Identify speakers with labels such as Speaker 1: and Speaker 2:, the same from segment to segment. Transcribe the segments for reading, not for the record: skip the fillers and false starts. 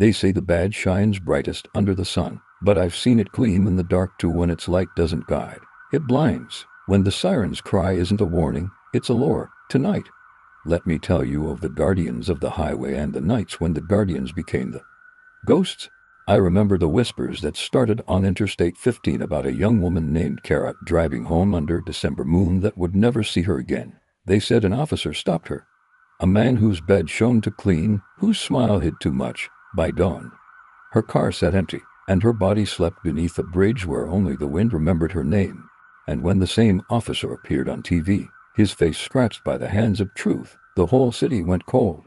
Speaker 1: They say the badge shines brightest under the sun, but I've seen it gleam in the dark too when its light doesn't guide. It blinds. When the siren's cry isn't a warning, it's a lure. Tonight, let me tell you of the guardians of the highway and the nights when the guardians became the ghosts. I remember the whispers that started on Interstate 15 about a young woman named Kara driving home under December moon that would never see her again. They said an officer stopped her. A man whose bed shone too clean, whose smile hid too much. By dawn, her car sat empty, and her body slept beneath a bridge where only the wind remembered her name. And when the same officer appeared on TV, his face scratched by the hands of truth, the whole city went cold.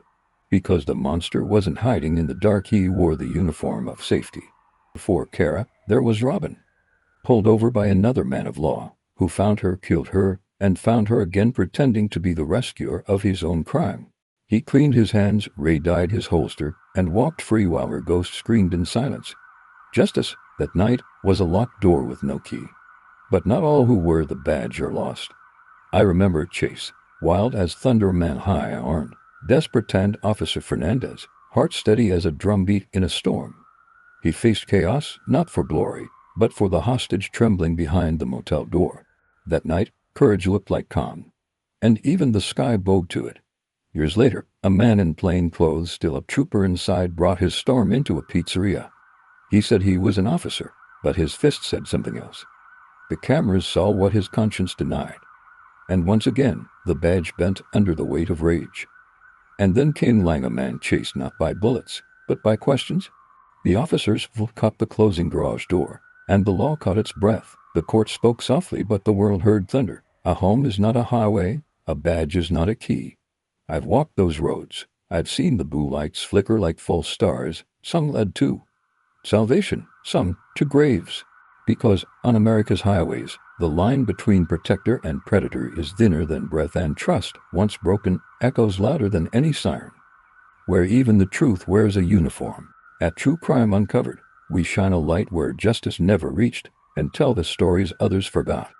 Speaker 1: Because the monster wasn't hiding in the dark, he wore the uniform of safety. Before Kara, there was Robin, pulled over by another man of law, who found her, killed her, and found her again pretending to be the rescuer of his own crime. He cleaned his hands, ray-dyed his holster, and walked free while her ghost screamed in silence. Justice, that night, was a locked door with no key. But not all who wear the badge are lost. I remember Chase, wild as thunder, man high-armed, desperate, and Officer Fernandez, heart steady as a drumbeat in a storm. He faced chaos, not for glory, but for the hostage trembling behind the motel door. That night, courage looked like calm, and even the sky bowed to it. Years later, a man in plain clothes, still a trooper inside, brought his storm into a pizzeria. He said he was an officer, but his fist said something else. The cameras saw what his conscience denied. And once again, the badge bent under the weight of rage. And then came Lang, a man chased not by bullets, but by questions. The officers caught the closing garage door, and the law caught its breath. The court spoke softly, but the world heard thunder. A home is not a highway, a badge is not a key. I've walked those roads. I've seen the blue lights flicker like false stars. Some led to salvation, some to graves. Because on America's highways, the line between protector and predator is thinner than breath, and trust, once broken, echoes louder than any siren. Where even the truth wears a uniform. At True Crime Uncovered, we shine a light where justice never reached, and tell the stories others forgot.